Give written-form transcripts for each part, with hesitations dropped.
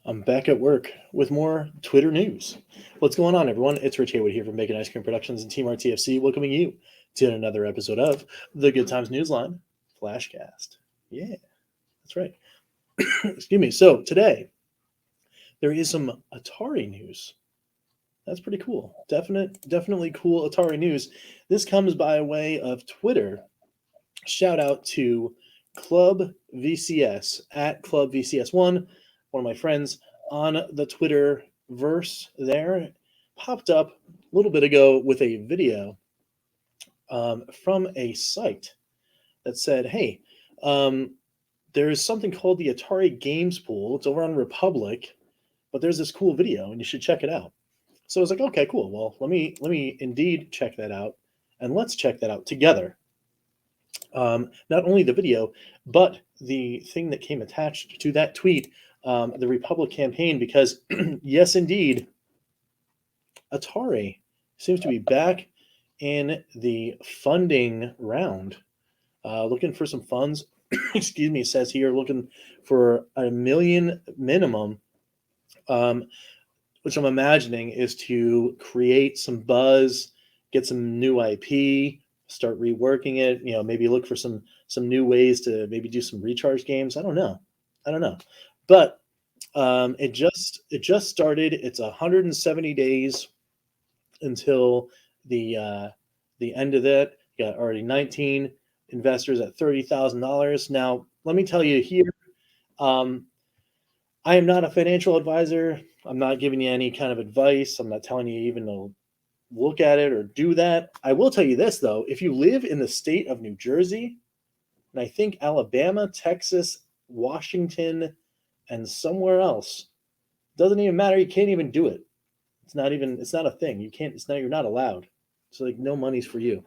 I'm back at work with more Twitter news. What's going on, everyone? It's Rich Haywood here from Bacon Ice Cream Productions and Team RTFC, welcoming you to another episode of the Good Times Newsline Flashcast. Yeah, that's right. Excuse me. So today there is some Atari news. That's pretty cool. Definitely cool Atari news. This comes by way of Twitter. Shout out to Club VCS at Club VCS1, one of my friends on the Twitter verse there, popped up a little bit ago with a video from a site that said, hey, there is something called the Atari Games Pool. It's over on Republic, but there's this cool video and you should check it out. So I was like, okay, cool. Well, let me indeed check that out, and let's check that out together. Not only the video, but the thing that came attached to that tweet, the Republic campaign, because yes, indeed, Atari seems to be back in the funding round, looking for some funds. Excuse me, it says here, looking for $1 million minimum, which I'm imagining is to create some buzz, get some new IP, start reworking it, maybe look for some new ways to maybe do some recharge games. I don't know, but it just started. It's 170 days until the end of that. You got already 19 investors at $30,000. Now let me tell you here, I am not a financial advisor. I'm not giving you any kind of advice. I'm not telling you even to look at it or do that. I will tell you this, though. If you live in the state of New Jersey, and I think Alabama, Texas, Washington, and somewhere else, doesn't even matter. You can't even do it. It's not a thing. You can't, you're not allowed. So like no money's for you.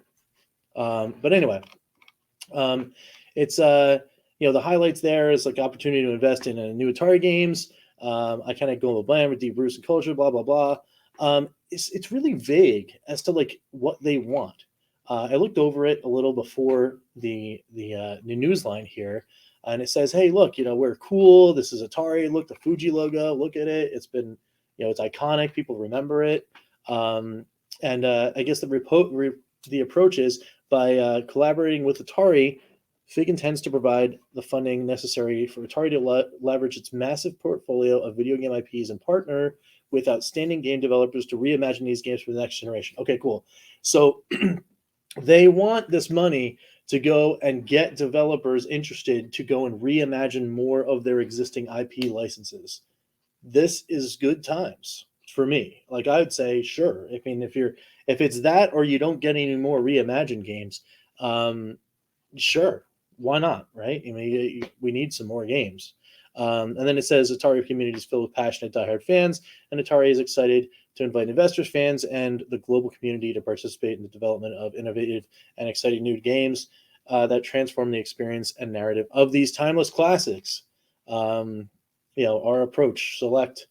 But anyway, it's, the highlights there is like opportunity to invest in new Atari games. I kind of go with bland with deep roots and culture, blah, blah, blah. It's really vague as to like what they want. I looked over it a little before the Newsline here, and it says, hey, look, we're cool. This is Atari. Look, the Fuji logo. Look at it. It's been, it's iconic. People remember it. And I guess the approach is by collaborating with Atari, FIG intends to provide the funding necessary for Atari to leverage its massive portfolio of video game IPs and partner with outstanding game developers to reimagine these games for the next generation. Okay, cool. So they want this money to go and get developers interested to go and reimagine more of their existing IP licenses. This is good times for me. Like I would say, sure. I mean, if it's that or you don't get any more reimagined games, sure. Why not, right? I mean, we need some more games. And then it says Atari community is filled with passionate diehard fans, and Atari is excited to invite investors, fans, and the global community to participate in the development of innovative and exciting new games that transform the experience and narrative of these timeless classics. Our approach: select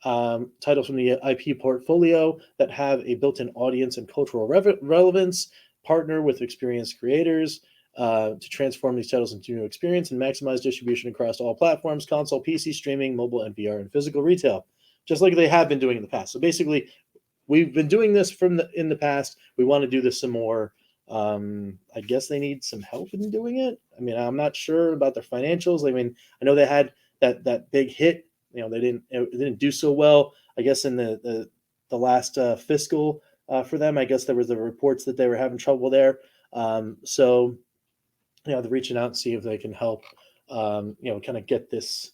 titles from the IP portfolio that have a built-in audience and cultural relevance, partner with experienced creators, to transform these titles into new experience and maximize distribution across all platforms: console, PC, streaming, mobile, and VR, and physical retail, just like they have been doing in the past. So basically, we've been doing this in the past. We want to do this some more. I guess they need some help in doing it. I mean, I'm not sure about their financials. I mean, I know they had that big hit. They didn't do so well, I guess, in the last fiscal for them. I guess there was the reports that they were having trouble there. So they're reaching out and see if they can help, kind of get this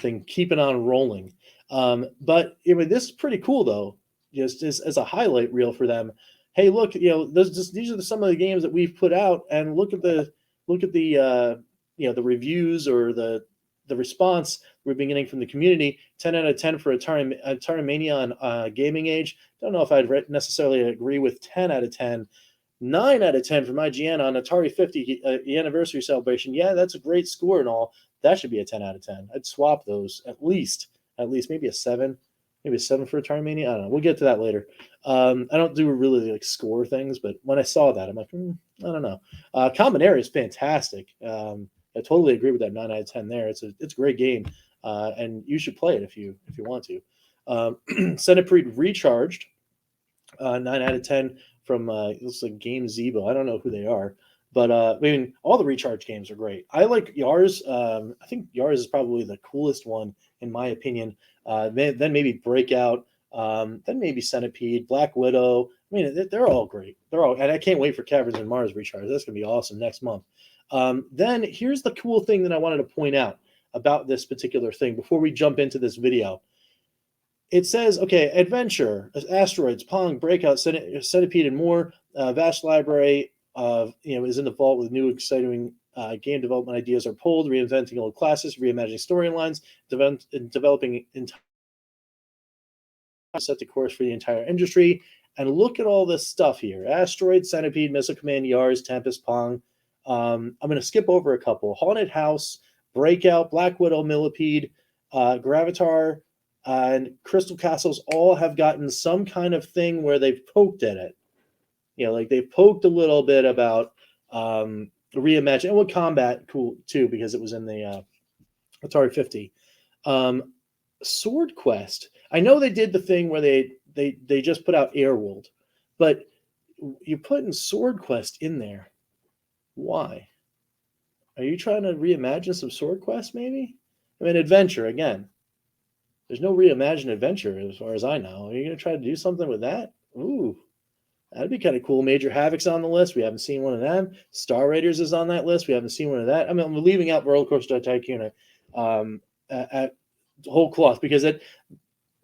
thing keeping on rolling. But this is pretty cool, though, just as a highlight reel for them. Hey, look, these are some of the games that we've put out, and look at the the reviews or the response we've been getting from the community. 10 out of 10 for Atari Mania on Gaming Age. Don't know if I'd necessarily agree with 10 out of 10. 9 out of 10 from IGN on Atari 50 anniversary celebration. Yeah, that's a great score and all. That should be a 10 out of 10. I'd swap those at least maybe a 7. Maybe a 7 for Atari Mania. I don't know. We'll get to that later. I don't do really like score things, but when I saw that, I'm like, I don't know. Common Area is fantastic. I totally agree with that 9 out of 10 there. It's a great game. and you should play it if you want to. Centipede Recharged, 9 out of 10 from it looks like Game Zebo. I don't know who they are, but I mean, all the Recharge games are great. I like Yars. I think Yars is probably the coolest one in my opinion. Then maybe Breakout. Then maybe Centipede, Black Widow. I mean, they're all great. They're all, and I can't wait for Caverns and Mars Recharge. That's gonna be awesome next month. Then here's the cool thing that I wanted to point out about this particular thing before we jump into this video. It says, okay, Adventure, Asteroids, Pong, Breakout, Centipede, and more. Vast library of is in the vault with new exciting game development ideas are pulled, reinventing old classes, reimagining storylines, developing set the course for the entire industry. And look at all this stuff here: Asteroid, Centipede, Missile Command, Yars, Tempest, Pong. I'm going to skip over a couple: Haunted House, Breakout, Black Widow, Millipede, Gravatar, and Crystal Castles all have gotten some kind of thing where they've poked at it. Like they've poked a little bit about reimagine. And with Combat, cool too, because it was in the Atari 50. Sword Quest. I know they did the thing where they just put out Airworld, but you're putting Sword Quest in there. Why? Are you trying to reimagine some Sword Quest, maybe? I mean, Adventure, again. There's no reimagined Adventure as far as I know. Are you going to try to do something with that? Ooh, that'd be kind of cool. Major Havoc's on the list. We haven't seen one of them. Star Raiders is on that list. We haven't seen one of that. I mean, I'm leaving out Roller Coaster Tycoon at whole cloth because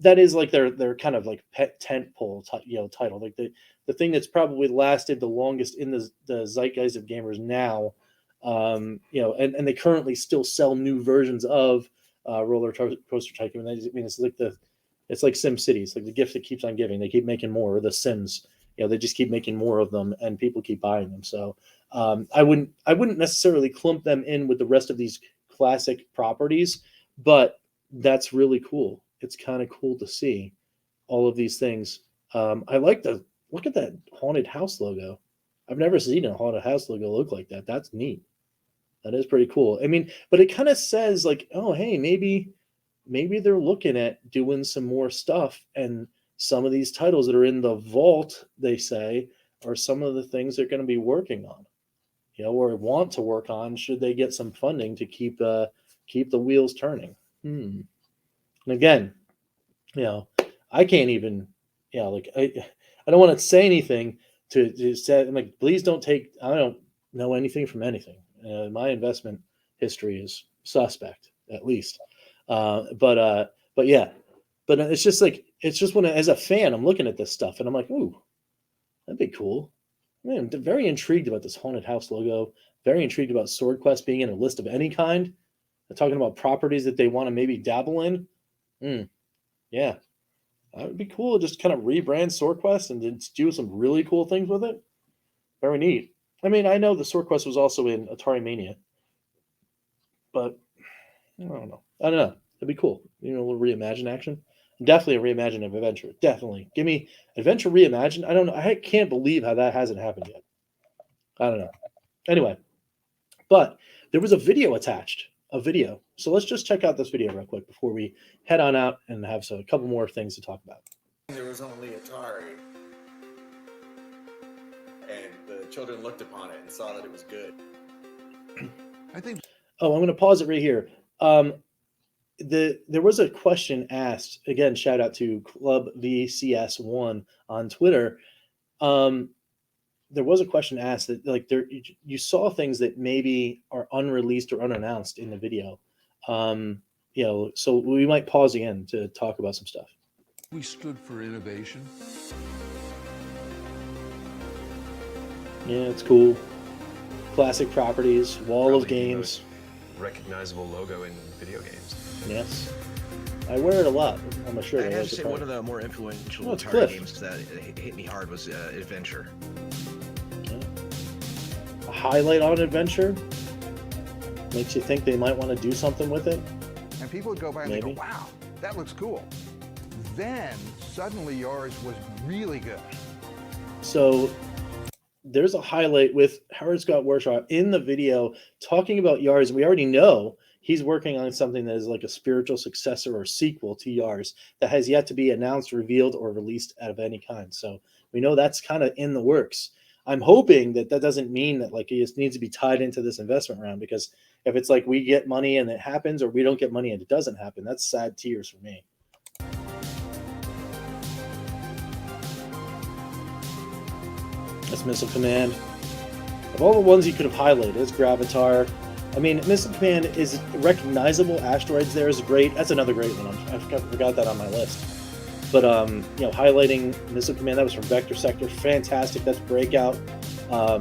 that is like their kind of like pet tentpole title, like the thing that's probably lasted the longest in the zeitgeist of gamers now. And they currently still sell new versions of Roller Coaster Tycoon. I mean, it's like Sim City. It's like the gift that keeps on giving. They keep making more. Or the Sims, they just keep making more of them, and people keep buying them. So I wouldn't necessarily clump them in with the rest of these classic properties, but that's really cool. It's kind of cool to see all of these things. I like look at that Haunted House logo. I've never seen a Haunted House logo look like that. That's neat. That is pretty cool. I mean, but it kind of says like, oh, hey, maybe they're looking at doing some more stuff, and some of these titles that are in the vault, they say, are some of the things they're going to be working on, or want to work on, should they get some funding to keep the wheels turning. And again, I can't even, like I don't want to say anything to say. I'm like, please don't take. I don't know anything from anything. My investment history is suspect, at least. But yeah, but it's just when as a fan, I'm looking at this stuff and I'm like, ooh, that'd be cool. Man, I'm very intrigued about this Haunted House logo. Very intrigued about Sword Quest being in a list of any kind. They're talking about properties that they want to maybe dabble in. Yeah, that would be cool. Just kind of rebrand Sword Quest and just do some really cool things with it. Very neat. I mean, I know the Sword Quest was also in Atari Mania, but I don't know. It'd be cool. A little reimagine action. Definitely a reimagine of Adventure. Definitely. Give me Adventure reimagined. I don't know. I can't believe how that hasn't happened yet. I don't know. Anyway, but there was a video attached. So let's just check out this video real quick before we head on out and have a couple more things to talk about. There was only Atari, and the children looked upon it and saw that it was good. I think. Oh, I'm going to pause it right here. There was a question asked, again, shout out to Club VCS1 on Twitter. There was a question asked that like you saw things that maybe are unreleased or unannounced in the video. So we might pause again to talk about some stuff. We stood for innovation. Yeah, it's cool. Classic properties, wall of games. Recognizable logo in video games. Yes. I wear it a lot on my shirt. I have to say, one of the more influential Atari Cliff. games that hit me hard was Adventure. Yeah. A highlight on Adventure makes you think they might want to do something with it. And people would go by and they go, wow, that looks cool. Then suddenly yours was really good. So there's a highlight with Howard Scott Warshaw in the video talking about Yars. We already know he's working on something that is like a spiritual successor or sequel to yours that has yet to be announced, revealed, or released of any kind. So we know that's kind of in the works. I'm hoping that doesn't mean that like it just needs to be tied into this investment round, because if it's like we get money and it happens, or we don't get money and it doesn't happen, that's sad tears for me. That's Missile Command. Of all the ones you could have highlighted, it's Gravatar. I mean, Missile Command is recognizable. Asteroids there is great. That's another great one. I forgot that on my list. But highlighting Missile Command, that was from Vector Sector, fantastic. That's Breakout,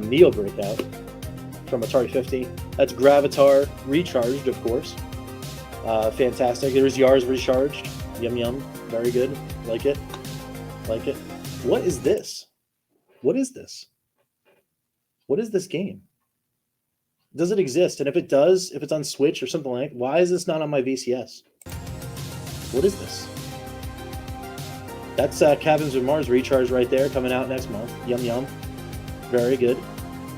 Neo Breakout from Atari 50. That's Gravatar Recharged, of course. Fantastic. There's Yars Recharged. Yum yum. Very good. Like it. Like it. What is this? What is this? What is this game? Does it exist? And if it does, if it's on Switch or something like that, why is this not on my VCS? What is this? That's Cabins of Mars Recharge right there, coming out next month. Yum yum. Very good.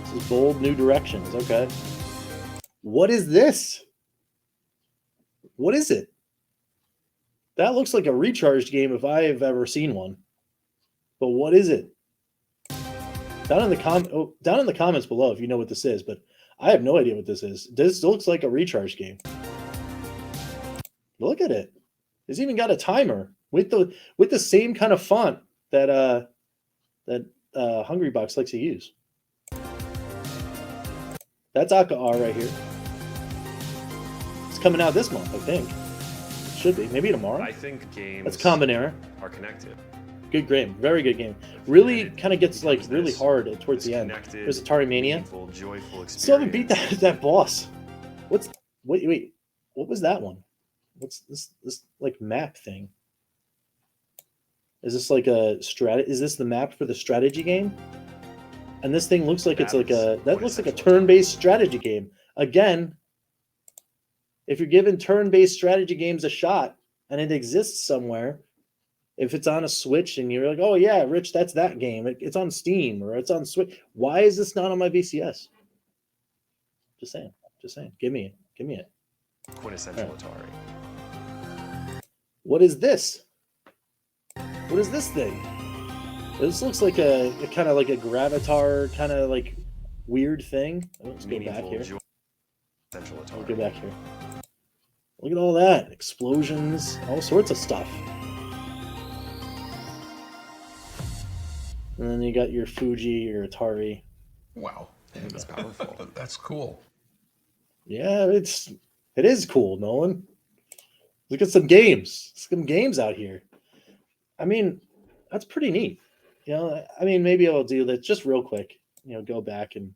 This is Bold New Directions. Okay. What is this? What is it? That looks like a recharged game if I have ever seen one. But what is it? Down in the comments below if you know what this is, but I have no idea what this is. This looks like a recharge game. Look at it. It's even got a timer with the same kind of font that Hungrybox likes to use. That's AKR right here. It's coming out this month, I think. It should be. Maybe tomorrow. I think games That's Combinera. are connected. Good game. Very good game. Really kind of gets like really hard towards the end. There's Atari Mania. Still haven't beat that boss. Wait. What was that one? What's this like map thing? Is this like a is this the map for the strategy game? And this thing looks like it's like looks like a turn-based strategy game. Again, if you're giving turn-based strategy games a shot and it exists somewhere, if it's on a Switch and you're like, oh yeah, Rich, that's that game. It's on Steam or it's on Switch. Why is this not on my VCS? Just saying. Give me it. Quintessential Atari. What is this? What is this thing? This looks like a kind of like a Gravatar kind of like weird thing. Let's go back here. Let's go back here. Look at all that. Explosions, all sorts of stuff. And then you got your Fuji, your Atari. Wow. That's powerful. That's cool. Yeah, it is cool, Nolan. Look at some games. Some games out here. I mean, that's pretty neat. You know, I mean, maybe I'll do that just real quick. You know, go back and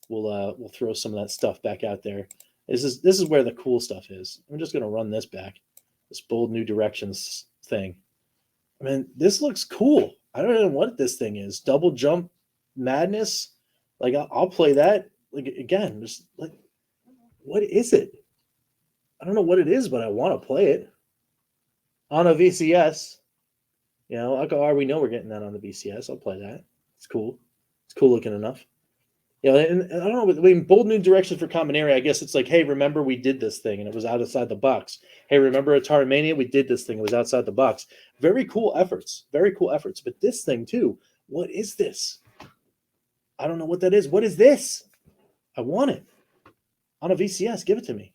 we'll throw some of that stuff back out there. This is where the cool stuff is. I'm just gonna run this back. This Bold New Directions thing. I mean, this looks cool. I don't know what this thing is. Double Jump Madness. Like I'll play that. Like again, just like what is it? I don't know what it is, but I want to play it on a VCS. You know, AKR, we know we're getting that on the VCS. I'll play that. It's cool. It's cool looking enough. You know, and I don't know. I mean, Bold New Directions for Combinary. I guess it's like, hey, remember we did this thing and it was outside the box. Hey, remember Atari Mania? We did this thing. It was outside the box. Very cool efforts. Very cool efforts. But this thing too. What is this? I don't know what that is. What is this? I want it on a VCS. Give it to me.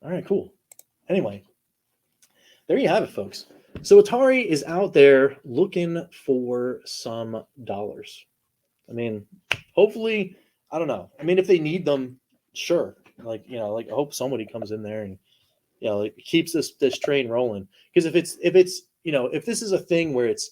All right, cool. Anyway, there you have it, folks. So Atari is out there looking for some dollars. I mean, hopefully, I don't know. I mean, if they need them, sure. Like, you know, like I hope somebody comes in there and, you know, like keeps this train rolling. Because if it's, you know, if this is a thing where it's,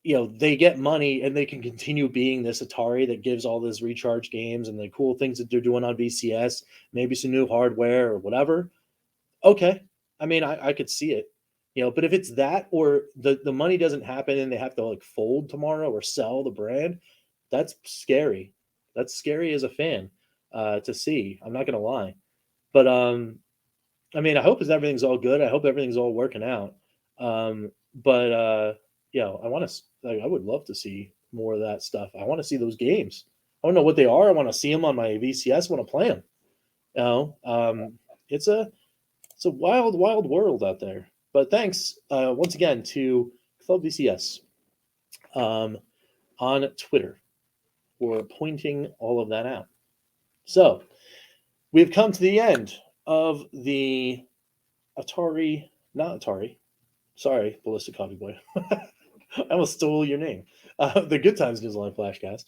you know, they get money and they can continue being this Atari that gives all these recharge games and the cool things that they're doing on VCS, maybe some new hardware or whatever. Okay. I mean, I could see it. You know, but if it's that or the money doesn't happen and they have to like fold tomorrow or sell the brand, that's scary. That's scary as a fan to see. I'm not going to lie. But, I mean, I hope everything's all good. I hope everything's all working out. You know, I would love to see more of that stuff. I want to see those games. I don't know what they are. I want to see them on my VCS. I want to play them. You know, it's a wild, wild world out there. But thanks once again to Club VCS on Twitter for pointing all of that out. So we've come to the end of the Atari, sorry, Ballistic Coffee Boy. I almost stole your name. The Good Times Newsline Flashcast.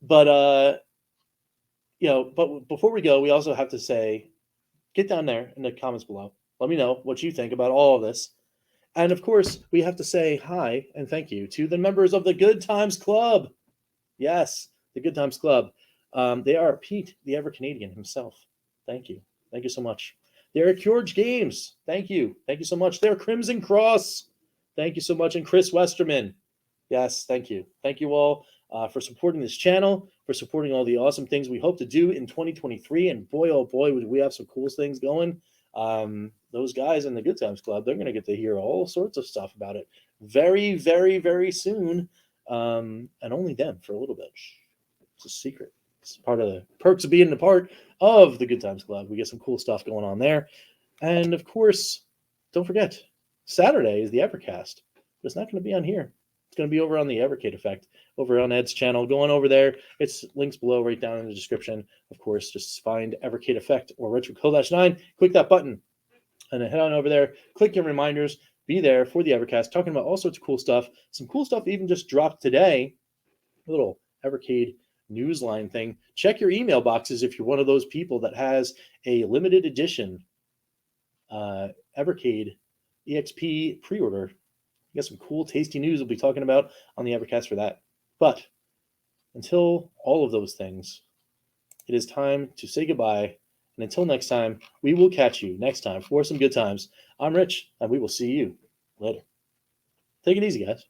But before we go, we also have to say, get down there in the comments below. Let me know what you think about all of this. And of course, we have to say hi and thank you to the members of the Good Times Club. Yes, the Good Times Club. They are Pete, the EverCanadian himself. Thank you. Thank you so much. They're George Games. Thank you. Thank you so much. They're Crimson Cross. Thank you so much. And Chris Westerman. Yes, thank you. Thank you all for supporting this channel, for supporting all the awesome things we hope to do in 2023. And boy, oh boy, would we have some cool things going. Those guys in the Good Times Club, they're going to get to hear all sorts of stuff about it very, very, very soon. And only them for a little bit. It's a secret. It's part of the perks of being a part of the Good Times Club. We get some cool stuff going on there. And of course, don't forget, Saturday is the Evercast. But it's not going to be on here. It's going to be over on the Evercade Effect, over on Ed's channel. Going over there, it's links below right down in the description. Of course, just find Evercade Effect or Retro KillDashNine. Click that button and then head on over there. Click your reminders. Be there for the Evercast, talking about all sorts of cool stuff. Some cool stuff even just dropped today. A little Evercade Newsline thing. Check your email boxes if you're one of those people that has a limited edition Evercade EXP pre-order. You got some cool, tasty news we'll be talking about on the Evercast for that. But until all of those things, it is time to say goodbye. And until next time, we will catch you next time for some good times. I'm Rich, and we will see you later. Take it easy, guys.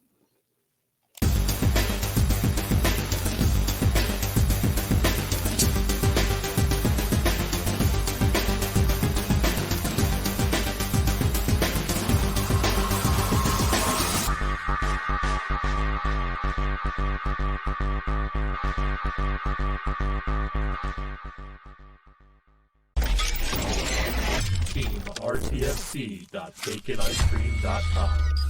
RTFC.baconicecream.com